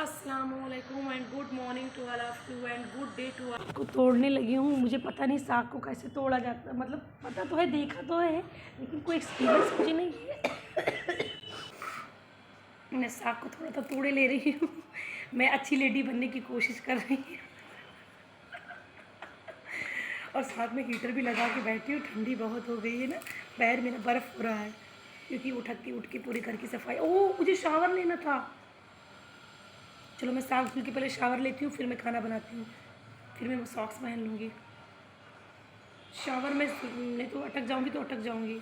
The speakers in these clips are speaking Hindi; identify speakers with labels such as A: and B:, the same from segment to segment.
A: अस्सलामुअलैकुम and good morning to all of you and good day to all. को तोड़ने लगी हूँ। मुझे पता नहीं साग को कैसे तोड़ा जाता है, मतलब पता तो है, देखा तो है, लेकिन कोई एक्सपीरियंस मुझे नहीं है। मैं साग को थोड़ा तो तोड़े ले रही हूँ। मैं अच्छी लेडी बनने की कोशिश कर रही हूँ और साथ में हीटर भी लगा के बैठी हूँ। ठंडी बहुत हो गई है ना, पैर मेरा बर्फ़ हो रहा है क्योंकि उठ के पूरे घर की सफाई। ओह, मुझे शावर लेना था। चलो मैं साग धुल के पहले शावर लेती हूँ, फिर मैं खाना बनाती हूँ, फिर मैं वो सॉक्स पहन लूँगी। शावर में नहीं तो अटक जाऊँगी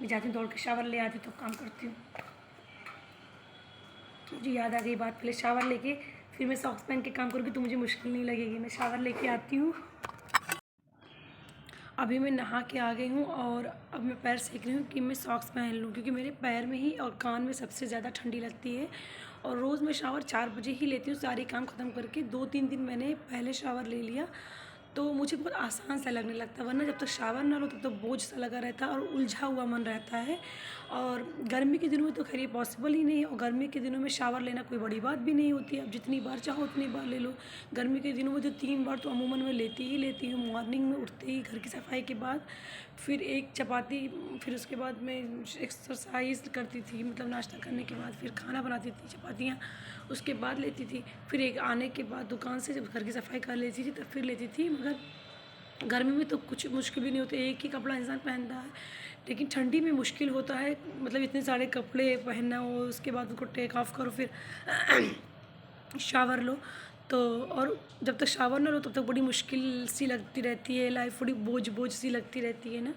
A: मैं जाती हूँ, दौड़ के शावर ले आती तो काम करती हूँ। मुझे याद आ गई बात, पहले शावर लेके फिर मैं सॉक्स पहन के काम करूँगी तो मुझे मुश्किल नहीं लगेगी। मैं शावर लेके आती हूँ। अभी मैं नहा के आ गई हूँ और अब मैं पैर सेक रही हूँ कि मैं सॉक्स पहन लूँ, क्योंकि मेरे पैर में ही और कान में सबसे ज़्यादा ठंडी लगती है। और रोज़ मैं शावर 4 बजे ही लेती हूँ, सारे काम ख़त्म करके। 2-3 दिन मैंने पहले शावर ले लिया तो मुझे बहुत आसान सा लगने लगता है, वरना जब तक शावर ना लो तब तक बोझ सा लगा रहता है और उलझा हुआ मन रहता है। और गर्मी के दिनों में तो खैर ये पॉसिबल ही नहीं है, और गर्मी के दिनों में शावर लेना कोई बड़ी बात भी नहीं होती है। अब जितनी बार चाहो उतनी बार ले लो। गर्मी के दिनों में तो 3 बार तो अमूमन मैं लेती हूँ। मॉर्निंग में उठते ही घर की सफाई के बाद, फिर एक चपाती, फिर उसके बाद मैं एक्सरसाइज करती थी, मतलब नाश्ता करने के बाद फिर खाना बनाती थी, चपातियाँ उसके बाद लेती थी। फिर एक आने के बाद दुकान से जब घर की सफाई कर लेती थी तब फिर लेती थी। मगर गर्मी में तो कुछ मुश्किल भी नहीं होती, एक ही कपड़ा इंसान पहनता है। लेकिन ठंडी में मुश्किल होता है, मतलब इतने सारे कपड़े पहनना हो, उसके बाद उनको टेक ऑफ करो, फिर शावर लो। तो और जब तक शावर ना लो तब तक बड़ी मुश्किल सी लगती रहती है, लाइफ बड़ी बोझ सी लगती रहती है ना।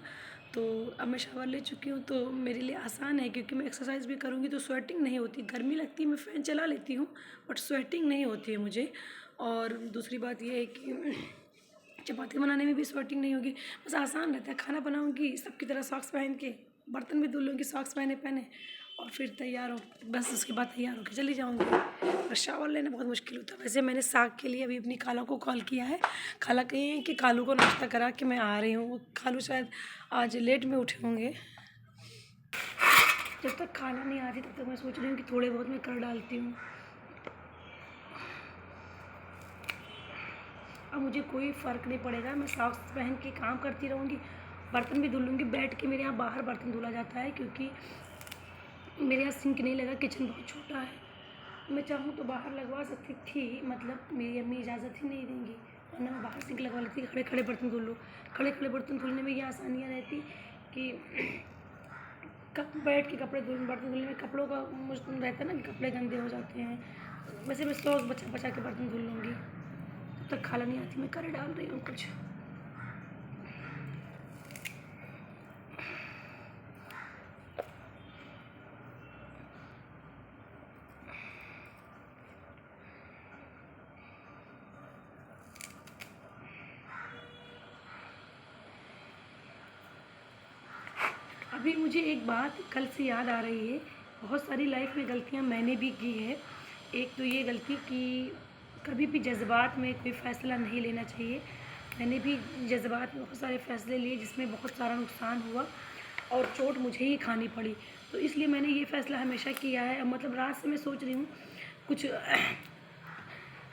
A: तो अब मैं शावर ले चुकी हूँ तो मेरे लिए आसान है, क्योंकि मैं एक्सरसाइज भी करूँगी तो स्वेटिंग नहीं होती। गर्मी लगती है, मैं फ़ैन चला लेती हूँ बट स्वेटिंग नहीं होती है मुझे। और दूसरी बात ये है कि चपाती बनाने में भी स्वेटिंग नहीं होगी, बस आसान रहता है। खाना बनाऊँगी सबकी तरह सॉक्स पहन के, बर्तन भी धुल लूँगी सॉक्स पहने और फिर तैयार हो, बस उसके बाद तैयार होकर चली जाऊँगी। और शावर लेना बहुत मुश्किल होता है। वैसे मैंने साग के लिए अभी अपनी खाला को कॉल किया है। खाला कही है कि कालू को नाश्ता करा के मैं आ रही हूँ। वो खालू शायद आज लेट में उठे होंगे। जब तक खाना नहीं आती तब तक मैं सोच रही हूँ कि थोड़े बहुत मैं कर डालती हूँ। अब मुझे कोई फ़र्क नहीं पड़ेगा, मैं सॉक्स पहन के काम करती रहूँगी, बर्तन भी धुल लूँगी। बैठ के मेरे यहाँ बाहर बर्तन धुला जाता है, क्योंकि मेरे यहाँ सिंक नहीं लगा, किचन बहुत छोटा है। मैं चाहूँ तो बाहर लगवा सकती थी, मतलब मेरी अम्मी इजाज़त ही नहीं देंगी, वरना मैं बाहर सिंक लगवा लेती। खड़े खड़े बर्तन धुल लो। खड़े खड़े बर्तन धुलने में ये आसानियाँ रहती कि कब बैठ के कपड़े बर्तन धुलने में कपड़ों का मुश्किल रहता है ना, कि कपड़े गंदे हो जाते हैं। वैसे मैं सॉस बचा के बर्तन धुल लूँगी। जब तक खाला नहीं आती मैं करे डाल रही हूँ कुछ। अभी मुझे एक बात कल से याद आ रही है। बहुत सारी लाइफ में गलतियाँ मैंने भी की है। एक तो ये गलती कि कभी भी जज़्बात में कोई फ़ैसला नहीं लेना चाहिए। मैंने भी जज़्बात में बहुत सारे फ़ैसले लिए जिसमें बहुत सारा नुकसान हुआ और चोट मुझे ही खानी पड़ी। तो इसलिए मैंने ये फ़ैसला हमेशा किया है, मतलब रात से मैं सोच रही हूँ कुछ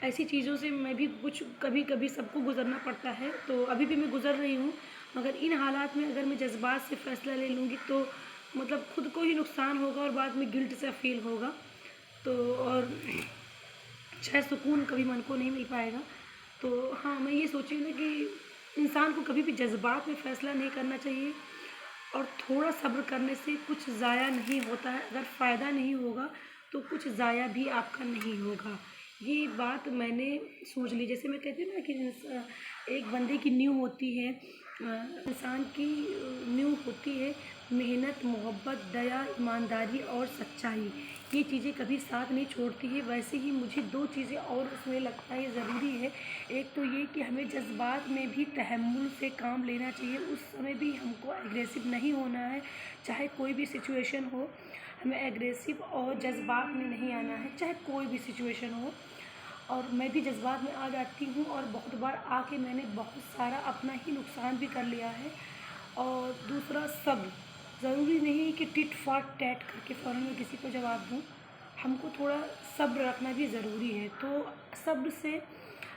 A: ऐसी चीज़ों से मैं भी कुछ कभी कभी सबको गुज़रना पड़ता है, तो अभी भी मैं गुज़र रही हूँ। मगर इन हालात में अगर मैं जज़्बात से फ़ैसला ले लूँगी तो मतलब खुद को ही नुकसान होगा और बाद में गिल्ट सा फ़ील होगा। तो और शायद सुकून कभी मन को नहीं मिल पाएगा। तो हाँ, मैं ये सोची हूँ ना कि इंसान को कभी भी जज़्बात में फ़ैसला नहीं करना चाहिए, और थोड़ा सब्र करने से कुछ ज़ाया नहीं होता है। अगर फ़ायदा नहीं होगा तो कुछ ज़ाया भी आपका नहीं होगा। ये बात मैंने सोच ली। जैसे मैं कहती हूँ ना कि एक बंदे की नींव होती है, इंसान की नींव होती है मेहनत, मोहब्बत, दया, ईमानदारी और सच्चाई। ये चीज़ें कभी साथ नहीं छोड़ती है। वैसे ही मुझे 2 चीज़ें और उसमें लगता है ज़रूरी है। एक तो ये कि हमें जज़्बात में भी तहम्मुल से काम लेना चाहिए। उस समय भी हमको एग्रेसिव नहीं होना है, चाहे कोई भी सिचुएशन हो। हमें एग्रेसिव और जज़्बात में नहीं आना है, चाहे कोई भी सिचुएशन हो। और मैं भी जज़्बात में आ जाती हूँ और बहुत बार आके मैंने बहुत सारा अपना ही नुकसान भी कर लिया है। और दूसरा, सब्र। ज़रूरी नहीं है कि टिट फाट टैट करके फ़ौरन मैं किसी को जवाब दूँ। हमको थोड़ा सब्र रखना भी ज़रूरी है। तो सब्र से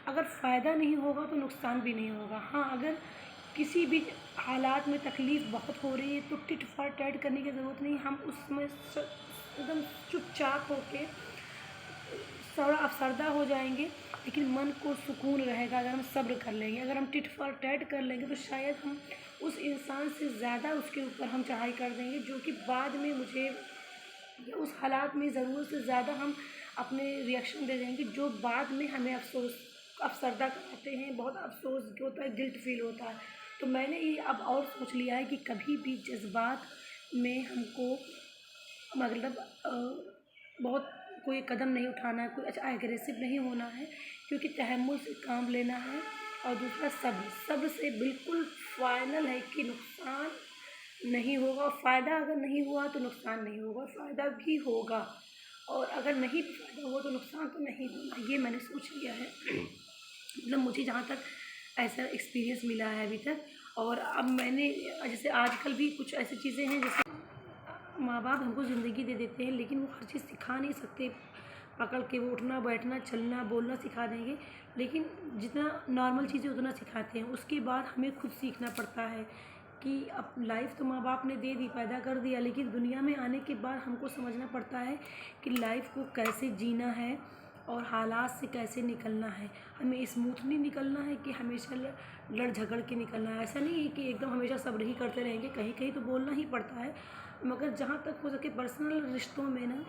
A: अगर फ़ायदा नहीं होगा तो नुकसान भी नहीं होगा। हाँ, अगर किसी भी हालात में तकलीफ़ बहुत हो रही है तो टिट फॉर टैट करने की ज़रूरत नहीं। हम उसमें एकदम चुपचाप होके थोड़ा अफसरदा हो जाएंगे, लेकिन मन को सुकून रहेगा अगर हम सब्र कर लेंगे। अगर हम टिट फॉर टैट कर लेंगे तो शायद हम उस इंसान से ज़्यादा उसके ऊपर हम चढ़ाई कर देंगे, जो कि बाद में मुझे या उस हालात में ज़रूरत से ज़्यादा हम अपने रिएक्शन दे देंगे, जो बाद में हमें अफसरदा कराते हैं। बहुत अफसोस होता है, गिल्ट फील होता है। तो मैंने ये अब और सोच लिया है कि कभी भी जज्बात में हमको मतलब बहुत कोई कदम नहीं उठाना है, कोई अच्छा एग्रेसिव नहीं होना है, क्योंकि तहम्मुल से काम लेना है। और दूसरा सब्र, सब्र से बिल्कुल फाइनल है कि नुकसान नहीं होगा। फ़ायदा अगर नहीं हुआ तो नुकसान नहीं होगा, फ़ायदा भी होगा। और अगर नहीं भी फ़ायदा हुआ तो नुकसान तो नहीं होगा, ये मैंने सोच लिया है। मतलब मुझे जहाँ तक ऐसा एक्सपीरियंस मिला है अभी तक। और अब मैंने जैसे आजकल भी कुछ ऐसी चीज़ें हैं, जैसे माँ बाप हमको ज़िंदगी दे देते हैं, लेकिन वो हर चीज़ सिखा नहीं सकते। पकड़ के वो उठना बैठना चलना बोलना सिखा देंगे, लेकिन जितना नॉर्मल चीज़ें उतना सिखाते हैं। उसके बाद हमें खुद सीखना पड़ता है कि अब लाइफ तो माँ बाप ने दे दी, पैदा कर दिया, लेकिन दुनिया में आने के बाद हमको समझना पड़ता है कि लाइफ को कैसे जीना है और हालात से कैसे निकलना है। हमें स्मूथली निकलना है कि हमेशा लड़ झगड़ के निकलना है। ऐसा नहीं है कि एकदम हमेशा सब्र ही करते रहेंगे, कहीं कहीं तो बोलना ही पड़ता है। मगर जहाँ तक हो सके पर्सनल रिश्तों में ना,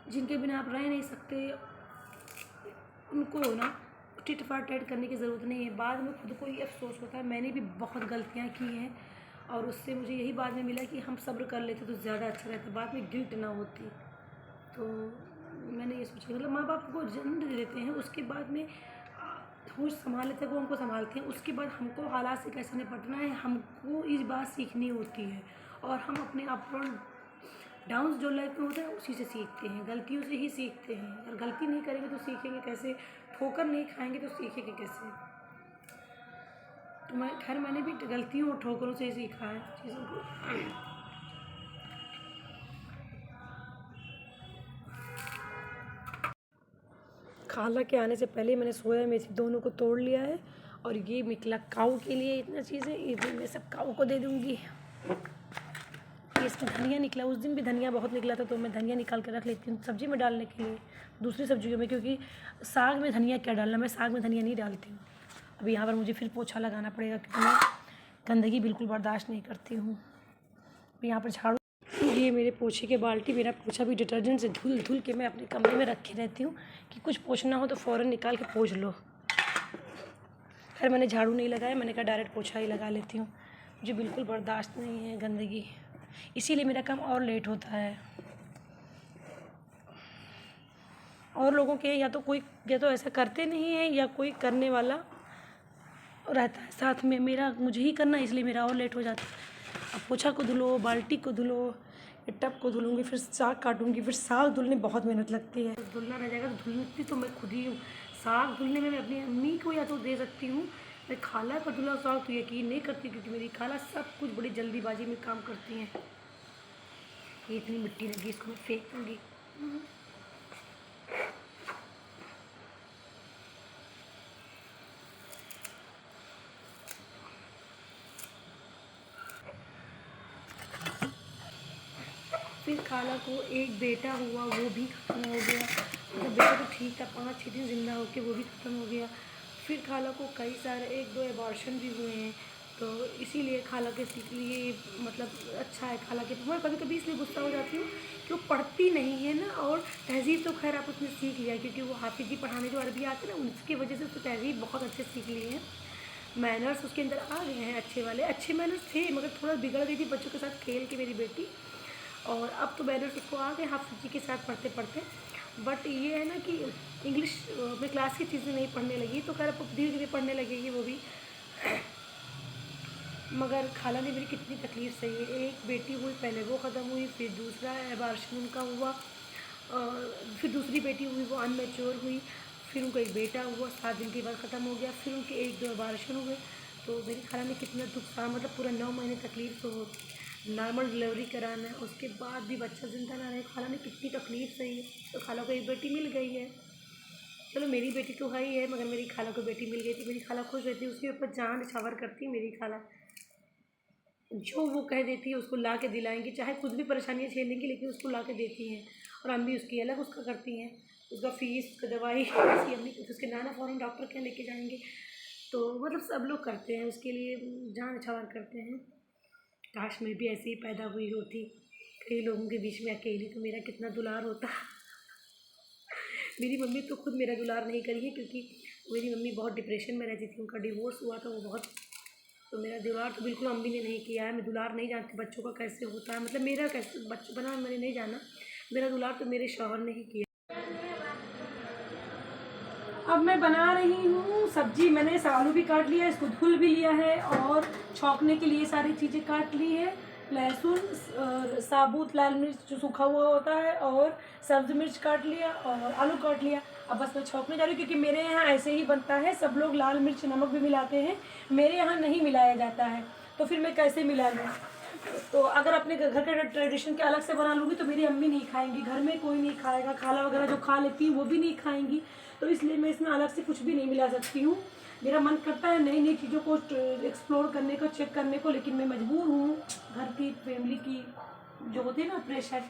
A: जिनके बिना आप रह नहीं सकते, उनको ना टिट फॉर टैट करने की ज़रूरत नहीं है। बाद में खुद को ही अफसोस होता है। मैंने भी बहुत गलतियाँ की हैं और उससे मुझे यही बाद में मिला कि हम सब्र कर लेते तो ज़्यादा अच्छा रहता, बाद में गिल्ट ना होती। तो मैंने ये सोचा, मतलब माँ बाप को जन्म दे देते हैं, उसके बाद में होश संभाल लेते हैं, वो हमको संभालते हैं। उसके बाद हमको हालात से कैसे निपटना है हमको इस बात सीखनी होती है। और हम अपने अप डाउन्स जो लाइफ में होते हैं उसी से सीखते हैं, गलतियों से ही सीखते हैं। अगर गलती नहीं करेंगे तो सीखेंगे कैसे, ठोकर नहीं खाएंगे तो सीखेंगे कैसे। तो मैंने भी गलतियों और ठोकरों से ही सीखा है चीज़ों को। खाला के आने से पहले मैंने सोया मेथी दोनों को तोड़ लिया है, और ये निकला काऊ के लिए इतना चीज़ें, ये भी मैं सब काऊ को दे दूँगी। ये इसमें धनिया निकला, उस दिन भी धनिया बहुत निकला था, तो मैं धनिया निकाल के रख लेती हूँ सब्ज़ी में डालने के लिए, दूसरी सब्जियों में, क्योंकि साग में धनिया क्या डालना, मैं साग में धनिया नहीं डालती हूँ। अभी यहाँ पर मुझे फिर पोछा लगाना पड़ेगा, क्योंकि मैं गंदगी बिल्कुल बर्दाश्त नहीं करती हूँ। यहाँ पर झाड़ू, ये मेरे पोछे के बाल्टी, मेरा पोछा भी डिटर्जेंट से धुल धुल के मैं अपने कमरे में रखे रहती हूँ कि कुछ पोछना हो तो फ़ौरन निकाल के पोछ लो। खैर मैंने झाड़ू नहीं लगाया, मैंने कहा डायरेक्ट पोछा ही लगा लेती हूँ। मुझे बिल्कुल बर्दाश्त नहीं है गंदगी, इसीलिए मेरा काम और लेट होता है। और लोगों के या तो ऐसा करते नहीं हैं या कोई करने वाला रहता है साथ में, मेरा मुझे ही करना है, इसलिए मेरा और लेट हो जाता है। अब पोछा को धुलो, बाल्टी को धुलो, टब को धुलूँगी, फिर साग काटूँगी, फिर साग धुलने बहुत मेहनत लगती है। धुलना रह जाएगा तो धुलती तो मैं खुद ही हूँ। साग धुलने में मैं अपनी अम्मी को या तो दे सकती हूँ, मैं खाला का धुला साग तो यकीन नहीं करती, क्योंकि मेरी खाला सब कुछ बड़ी जल्दीबाजी में काम करती हैं। ये इतनी मिट्टी लगी, इसको मैं फेंक दूँगी। फिर खाला को एक बेटा हुआ, वो भी ख़त्म हो गया। मतलब बेटा तो ठीक था, 5-6 दिन ज़िंदा होके वो भी ख़त्म हो गया। फिर खाला को कई सारे 1-2 एबॉर्शन भी हुए हैं, तो इसीलिए खाला के सीख लिए, मतलब अच्छा है खाला के। मैं कभी कभी इसलिए गुस्सा हो जाती हूँ कि वो पढ़ती नहीं है ना, और तहज़ीब तो खैर आप उसने सीख लिया, क्योंकि वो हाफिज़ जी पढ़ाने जो अरबी आते हैं ना, उसकी वजह से उसको तहज़ीब बहुत अच्छे सीख लिए हैं। मैनर्स उसके अंदर आ गए हैं अच्छे वाले, अच्छे मैनर्स थे, मगर थोड़ा बिगड़ गई थी बच्चों के साथ खेल के मेरी बेटी। और अब तो मैनर्स उसको आ गए हाफिज़ जी के साथ पढ़ते पढ़ते। बट ये है ना कि इंग्लिश में क्लास की चीज़ें नहीं पढ़ने लगी, तो खैर अब धीरे धीरे पढ़ने लगेगी वो भी। मगर खाला ने मेरी कितनी तकलीफ़ सही है। एक बेटी हुई, पहले वो ख़त्म हुई, फिर दूसरा एबार्शन उनका हुआ, फिर दूसरी बेटी हुई, वो अनमेच्योर हुई, फिर उनका एक बेटा हुआ, 7 दिन के बाद ख़त्म हो गया, फिर उनके 1-2 एबार्शन हुए। तो मेरी खाला ने कितना दुख सहा, मतलब पूरा 9 महीने तकलीफ़ तो नॉर्मल डिलीवरी कराना है, उसके बाद भी बच्चा ज़िंदा ना रहे। खाला ने कितनी तकलीफ़ सही है, तो खाला को एक बेटी मिल गई है। चलो मेरी बेटी तो है ही है, मगर मेरी खाला को बेटी मिल गई तो मेरी खाला खुश रहती है, उसके ऊपर जान निछावर करती है मेरी खाला। जो वो कह देती है उसको ला के दिलाएंगी, चाहे खुद भी परेशानियाँ झेलेंगी लेकिन उसको ला के देती हैं। और अम्मी उसकी अलग उसका करती हैं, उसका फ़ीस, उसका दवाई, उसकी अम्मी तो उसके नाना फ़ौरन डॉक्टर के यहाँ लेके जाएंगे। तो मतलब सब लोग करते हैं उसके लिए, जान निछावर करते हैं। काश मैं भी ऐसे ही पैदा हुई होती, कई लोगों के बीच में अकेली, तो मेरा कितना दुलार होता। मेरी मम्मी तो खुद मेरा दुलार नहीं करी है, क्योंकि मेरी मम्मी बहुत डिप्रेशन में रहती थी, उनका डिवोर्स हुआ था वो बहुत। तो मेरा दुलार तो बिल्कुल अम्मी ने नहीं किया है। मैं दुलार नहीं जानती बच्चों का कैसे होता है, मतलब मेरा कैसे बच्चा बना मैंने नहीं जाना, मेरा दुलार तो मेरे शौहर ने ही किया। अब मैं बना रही हूँ सब्जी। मैंने आलू भी काट लिया है, इसको धुल भी लिया है और छौंकने के लिए सारी चीज़ें काट ली है। लहसुन, साबुत लाल मिर्च जो सूखा हुआ होता है, और सब्ज़ मिर्च काट लिया और आलू काट लिया। अब बस मैं छौंकने जा रही हूँ, क्योंकि मेरे यहाँ ऐसे ही बनता है। सब लोग लाल मिर्च नमक भी मिलाते हैं, मेरे यहाँ नहीं मिलाया जाता है, तो फिर मैं कैसे मिला लूँ। तो अगर अपने घर के ट्रेडिशन के अलग से बना लूँगी तो मेरी अम्मी नहीं खाएंगी, घर में कोई नहीं खाएगा, खाला वगैरह जो खा लेती हैं वो भी नहीं खाएंगी। तो इसलिए मैं इसमें अलग से कुछ भी नहीं मिला सकती हूँ। मेरा मन करता है नई नई चीज़ों को एक्सप्लोर करने को, चेक करने को, लेकिन मैं मजबूर हूँ, घर की फैमिली की जो होती है ना प्रेशर।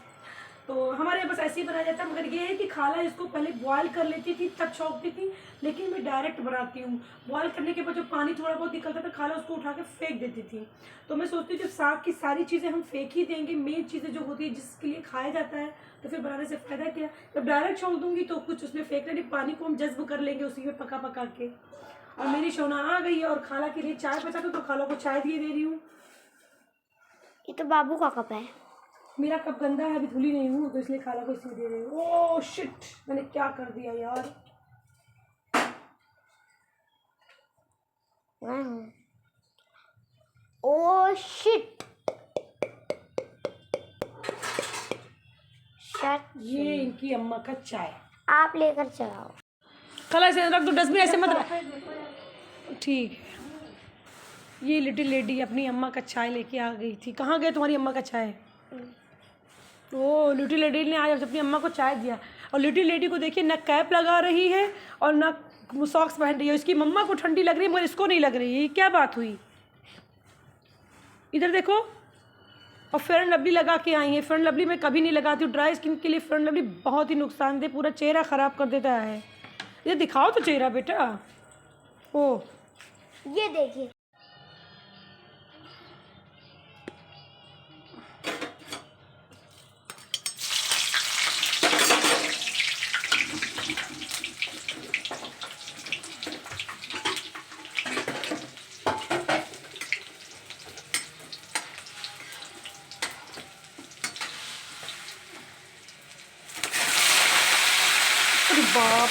A: तो हमारे यहाँ बस ऐसे ही बनाया जाता है। मगर ये है कि खाला इसको पहले बॉयल कर लेती थी तब छौंकती थी, लेकिन मैं डायरेक्ट बनाती हूँ। बॉयल करने के बाद जो पानी थोड़ा बहुत निकलता था, खाला उसको उठा के फेंक देती थी। तो मैं सोचती हूँ जब साग की सारी चीज़ें हम फेंक ही देंगे, मेन चीज़ें जो होती है जिसके लिए खाया जाता है, तो फिर बनाने से फ़ायदा क्या। जब डायरेक्ट छौंक दूँगी तो कुछ उसमें फेंकना नहीं, पानी को हम जज्ब कर लेंगे उसी में पका पका के। और मेरी शोना आ गई है और खाला के लिए चाय बचा तो खाला को चाय दिए दे रही हूँ।
B: ये तो बाबू का कप है।
A: मेरा कप गंदा है, अभी धुली नहीं हूँ, तो इसलिए खाला को इसलिए दे रही हूँ। ओह शिट, मैंने क्या कर दिया यार।
B: Oh shit.
A: ये इनकी अम्मा का चाय,
B: आप लेकर चलाओ।
A: खाला ऐसे रख दो, डस्टबिन ऐसे मत रख। ठीक है। ये लिटिल लेडी अपनी अम्मा का चाय लेके आ गई थी। कहाँ गए तुम्हारी अम्मा का चाय? ओ लिटिल लेडी ने आज अपनी अम्मा को चाय दिया। और लिटिल लेडी को देखिए, ना कैप लगा रही है और ना सॉक्स पहन रही है। इसकी मम्मा को ठंडी लग रही है मगर इसको नहीं लग रही है, क्या बात हुई? इधर देखो। और फेयर एंड लवली लगा के आई है। फेयर एंड लवली मैं कभी नहीं लगाती हूँ, ड्राई स्किन के लिए फेयर एंड लवली बहुत ही नुकसानदेह, पूरा चेहरा ख़राब कर देता है। ये दिखाओ तो चेहरा बेटा। ओ
B: ये देखिए।
A: अरे बाप,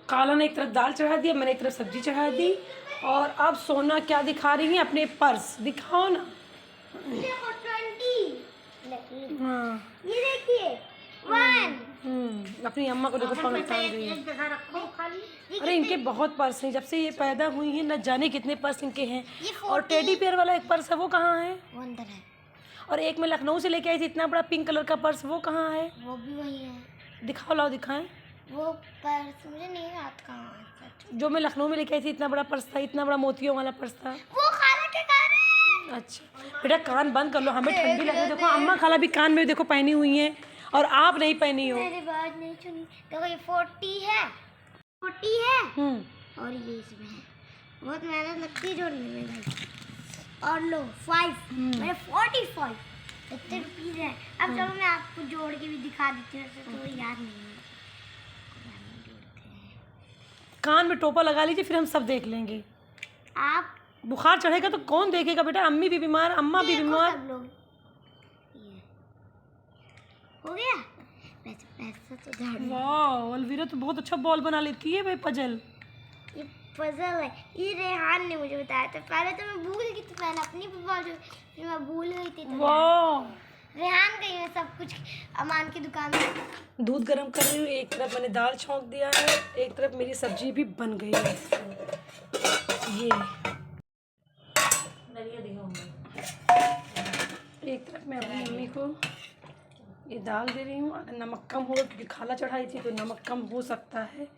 A: काला ने एक तरफ दाल चढ़ा दिया, मैंने एक तरफ सब्जी चढ़ा दी। और अब सोना क्या दिखा रही है? अपने पर्स दिखाओ ना।
B: देखो 20।
A: हाँ
B: ये देखिए 1।
A: अपनी अम्मा को देखो पर्स टांग रही है।
B: एक जगह रखो खाली।
A: अरे इनके बहुत पर्स हैं, जब से ये पैदा हुई हैं न जाने कितने पर्स इनके हैं।
B: ये
A: और
B: 40
A: टेडी पेयर वाला एक पर्स है, वो कहाँ है?
B: वो अंदर है।
A: और एक मैं लखनऊ से लेके आई थी इतना बड़ा पिंक कलर का पर्स, वो कहाँ है?
B: वो भी वही है।
A: दिखाओ, लाओ दिखाएं।
B: वो पर्स मुझे नहीं याद कहाँ है।
A: जो मैं लखनऊ में लेके आई थी इतना बड़ा पर्स था, इतना बड़ा मोतियों वाला पर्स था।
B: वो खाला के घर है।
A: अच्छा बेटा कान बंद कर लो, हमें ठंडी लग रही है। देखो अम्मा खाला भी कान में देखो पहनी हुई हैं और आप नहीं पहनी हो।
B: मेरी बात नहीं सुनी। देखो ये 40 है, 40 है और ये इसमें है। बहुत मेहनत लगती है जोड़ने में भाई। और लो 5 मेरे 45 इतने रुपीज़ है। अब चलो मैं आपको जोड़ के भी दिखा देती हूँ, ऐसे तो याद नहीं है।
A: कान में टोपा लगा लीजिए, फिर हम सब देख लेंगे।
B: आप
A: बुखार चढ़ेगा तो कौन देखेगा बेटा? अम्मी भी बीमार, अम्मा भी बीमार।
B: सब लोग ये हो गया। वैसे पैसा तो झाड़ू।
A: वाह अलवीरा तो बहुत अच्छा बॉल बना लेती है भाई, पजल।
B: ये पजल है, ये रेहान ने मुझे बताया था। पहले तो मैं भूल गई थी, पहले अपनी बॉल फिर मैं भूल गई थी। तो
A: वाह
B: रेहान गई है सब कुछ अमान की दुकान में।
A: दूध गर्म कर रही हूँ, एक तरफ मैंने दाल छौंक दिया है, एक तरफ मेरी सब्जी भी बन गई है। ये एक तरफ मैं अपनी मम्मी को ये दाल दे रही हूँ। अगर नमक कम होगा, क्योंकि खाला चढ़ाई थी तो नमक कम हो सकता है।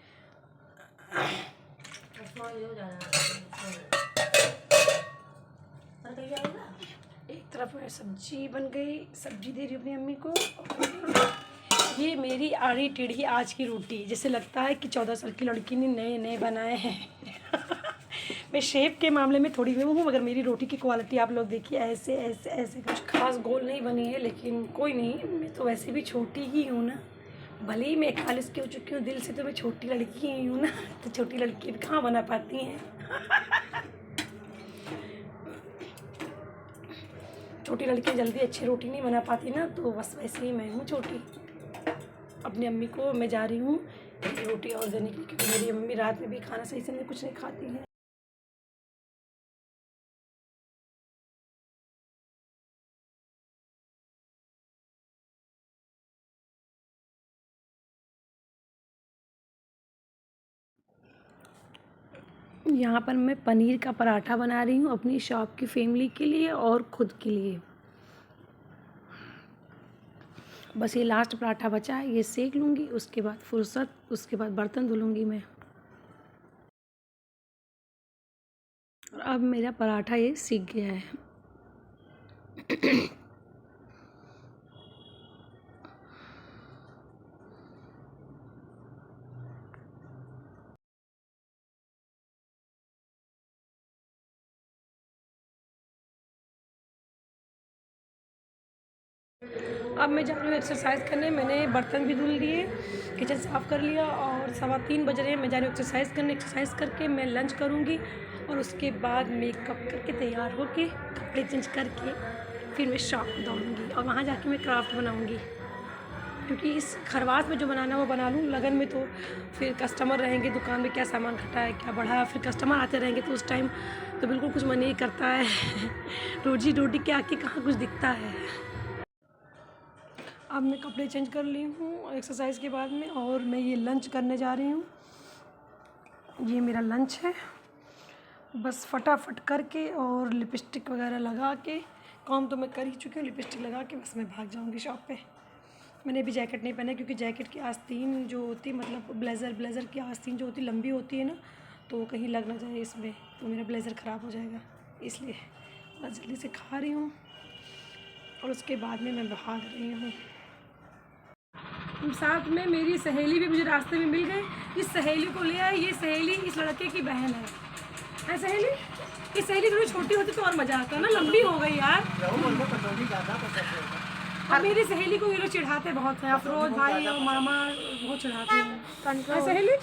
A: एक तरफ मेरी सब्जी बन गई, सब्जी दे रही हूँ अपनी मम्मी को। ये मेरी आड़ी टेढ़ी आज की रोटी, जैसे लगता है कि 14 साल की लड़की ने नए नए बनाए हैं। मैं शेप के मामले में थोड़ी वो हूँ, मगर मेरी रोटी की क्वालिटी आप लोग देखिए, ऐसे ऐसे ऐसे कुछ खास गोल नहीं बनी है, लेकिन कोई नहीं, मैं तो वैसे भी छोटी ही हूँ ना। भले ही मैं 41 की हो चुकी हूँ, दिल से तो मैं छोटी लड़की ही हूँ ना, तो छोटी लड़की कहाँ बना पाती हैं। छोटी लड़की जल्दी अच्छी रोटी नहीं बना पाती ना, तो बस वैसे ही मैं हूँ छोटी। अपनी अम्मी को मैं जा रही हूँ रोटी और देने के लिए, क्योंकि मेरी अम्मी रात में भी खाना सही से कुछ नहीं खाती है। यहाँ पर मैं पनीर का पराठा बना रही हूँ अपनी शॉप की फैमिली के लिए और ख़ुद के लिए। बस ये लास्ट पराठा बचा है, ये सेक लूँगी, उसके बाद फुर्सत, उसके बाद बर्तन धुलूँगी मैं। और अब मेरा पराठा ये सीख गया है। अब मैं जा रही हूँ एक्सरसाइज करने। मैंने बर्तन भी धुल लिए, किचन साफ़ कर लिया और 3:15 बज रहे हैं। मैं जा रही हूँ एक्सरसाइज करने। एक्सरसाइज करके मैं लंच करूँगी और उसके बाद मेकअप करके तैयार होके कपड़े चेंज करके फिर मैं शॉप पे दौड़ूँगी और वहाँ जाके मैं क्राफ्ट बनाऊँगी, क्योंकि इस खरवास में जो बनाना है वो बना लूँ। लगन में तो फिर कस्टमर रहेंगे दुकान में, क्या सामान घटा है क्या बढ़ा है, फिर कस्टमर आते रहेंगे, तो उस टाइम तो बिल्कुल कुछ मन नहीं करता है। रोजी रोटी के आके कहाँ कुछ दिखता है। अब मैं कपड़े चेंज कर ली हूँ एक्सरसाइज के बाद में, और मैं ये लंच करने जा रही हूँ। ये मेरा लंच है। बस फटाफट करके और लिपस्टिक वगैरह लगा के, काम तो मैं कर ही चुकी हूँ, लिपस्टिक लगा के बस मैं भाग जाऊँगी शॉप पे। मैंने अभी जैकेट नहीं पहना, क्योंकि जैकेट की आस्तीन जो होती, मतलब ब्लेज़र की आस्तीन जो होती लंबी होती है ना, तो वो कहीं लग ना जाए इसमें, तो मेरा ब्लेज़र ख़राब हो जाएगा। इसलिए बस जल्दी से खा रही हूँ और उसके बाद में मैं भाग रही हूँ। साथ में मेरी सहेली भी मुझे रास्ते में मिल गई। इस सहेली को ले आई। ये सहेली इस लड़के की बहन है सहेली। इस सहेली थोड़ी छोटी होती तो और मज़ा आता ना, लंबी हो गई यार। अब मेरी सहेली को ये लोग चिढ़ाते बहुत हैं, अफरोज भाई और मामा बहुत चिढ़ाते हैं सहेली।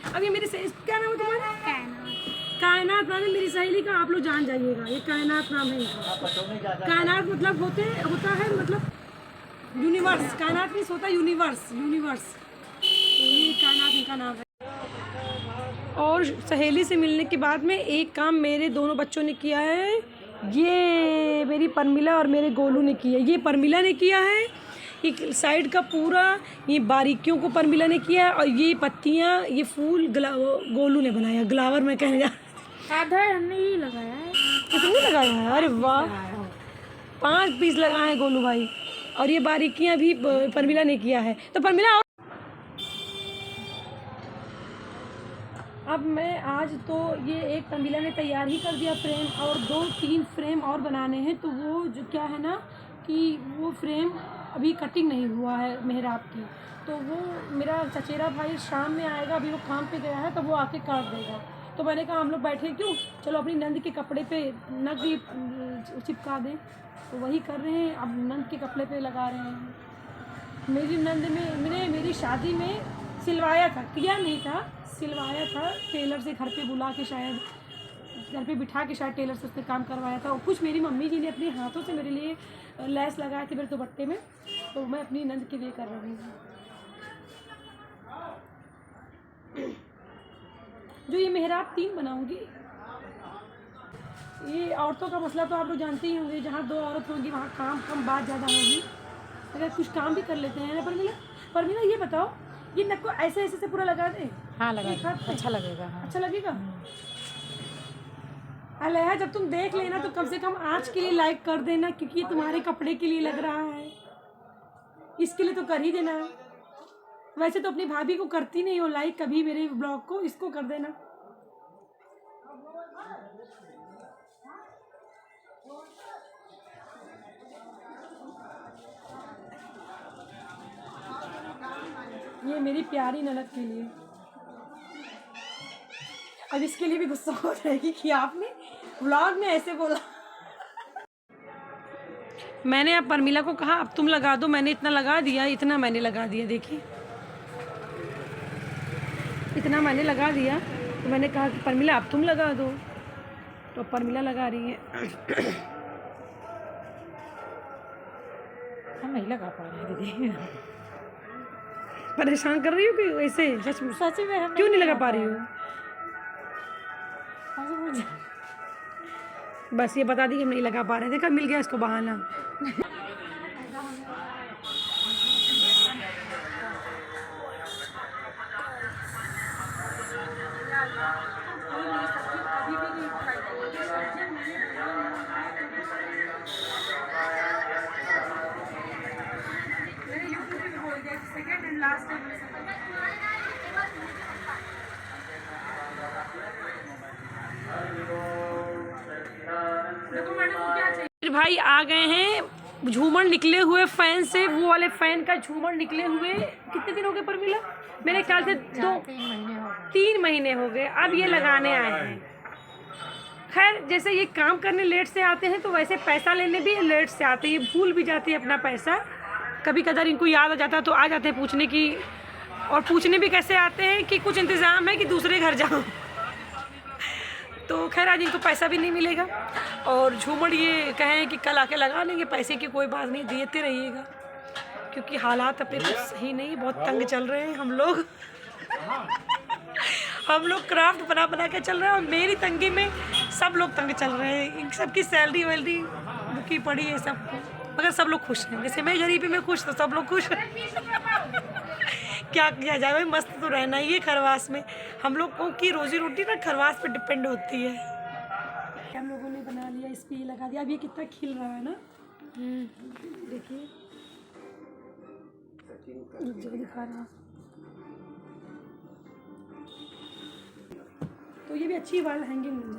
A: अब ये मेरी क्या नाम है तुम्हारा? कायनात नाम है मेरी सहेली का। आप लोग जान जाइएगा, ये कायनात नाम है इनका। कायनात मतलब होता है मतलब यूनिवर्स। कायनात मीन्स होता है यूनिवर्स। ये कायनात इनका नाम है। और सहेली से मिलने के बाद में एक काम मेरे दोनों बच्चों ने किया है। ये मेरी परमिला और मेरे गोलू ने किया है। ये परमिला ने किया है, ये साइड का पूरा ये बारीकियों को परमिला ने किया है, और ये पत्तियाँ, ये फूल गोलू ने बनाया। ग्लावर में कहने जा
B: आधा हमने ही लगाया है।
A: कितने लगाया है? अरे वाह, 5 पीस लगाए हैं गोलू भाई। और ये बारीकियाँ भी परमिला ने किया है। तो परमिला, अब मैं आज तो ये एक परमिला ने तैयार ही कर दिया फ्रेम, और 2-3 फ्रेम और बनाने हैं। तो वो जो क्या है ना कि वो फ्रेम अभी कटिंग नहीं हुआ है मेहराब की, तो वो मेरा चचेरा भाई शाम में आएगा। अभी वो काम पे गया है, तो वो आके काट देगा। तो मैंने कहा हम लोग बैठे क्यों, चलो अपनी नंद के कपड़े पे नग चिपका दें। तो वही कर रहे हैं, अब नंद के कपड़े पे लगा रहे हैं। मेरी नंद में मैंने मेरी शादी में सिलवाया था, किया नहीं था, सिलवाया था टेलर से, घर पे बुला के, शायद घर पे बिठा के शायद टेलर से उसने काम करवाया था। और कुछ मेरी मम्मी जी ने अपने हाथों से मेरे लिए लैस लगाए थे मेरे दुपट्टे में, तो मैं अपनी नंद के लिए कर रही हूँ। जो ये मेहराब 3 बनाऊंगी। ये औरतों का मसला तो आप लोग जानते ही होंगे, जहाँ 2 औरत होंगी वहाँ काम कम बात ज़्यादा होगी। अगर कुछ काम भी कर लेते हैं ना परमीला ये बताओ, ये नक को ऐसे ऐसे से पूरा लगा दे?
C: हाँ लगा
A: एक हाथ पे?
C: अच्छा लगेगा। हाँ
A: अच्छा लगेगा। अले जब तुम देख लेना तो कम से कम आज के लिए लाइक कर देना, क्योंकि ये तुम्हारे कपड़े के लिए लग रहा है, इसके लिए तो कर ही देना। वैसे तो अपनी भाभी को करती नहीं हो लाइक कभी मेरे ब्लॉग को, इसको कर देना। ये मेरी प्यारी ननद के लिए। अब इसके लिए भी गुस्सा हो जाएगी कि आपने व्लॉग में ऐसे बोला। मैंने अब परमीला को कहा अब तुम लगा दो, मैंने इतना लगा दिया, इतना मैंने लगा दिया, देखिए इतना मैंने लगा दिया। तो मैंने कहा कि परमीला अब तुम लगा दो, तो परमीला लगा रही है।
C: हम नहीं लगा पा रहे दीदी।
A: परेशान कर रही हो कि वैसे
C: सच में हम
A: क्यों नहीं लगा पा रही हो? बस ये बता दी कि हम नहीं लगा पा रहे, देखा मिल गया इसको बहाना। फिर भाई आ गए हैं झूमर निकले हुए फैन से, वो वाले फैन का झूमर निकले हुए कितने दिन हो गए परमीला? मेरे ख्याल से 3 महीने हो गए। अब ये लगाने आए हैं। खैर जैसे ये काम करने लेट से आते हैं तो वैसे पैसा लेने भी लेट से आते हैं, ये भूल भी जाती है अपना पैसा। कभी कदार इनको याद आ जाता है तो आ जाते हैं पूछने की, और पूछने भी कैसे आते हैं कि कुछ इंतज़ाम है कि दूसरे घर जाओ। तो खैर आज इनको पैसा भी नहीं मिलेगा, और झूमर ये कहें कि कल आके लगा लेंगे, पैसे की कोई बात नहीं, देते रहिएगा, क्योंकि हालात अपने कुछ सही नहीं, बहुत तंग चल रहे हैं हम लोग। हम लोग क्राफ्ट बना बना के चल रहे हैं, और मेरी तंगी में सब लोग तंग चल रहे हैं। इन सबकी सैलरी वैलरी रुकी पड़ी है सबको, मगर सब लोग खुश हैं। जैसे मैं गरीबी में खुश तो सब लोग खुश हैं। क्या किया जाए भाई, मस्त तो रहना ही है खरवास में। हम लोगों की रोजी रोटी ना खरवास पे डिपेंड होती है। हम लोगों ने बना लिया, इस पे ये लगा दिया। अब ये कितना खिल रहा है ना, देखिए जो दिखा रहा। तो ये भी अच्छी वाल हैंगिंग मिल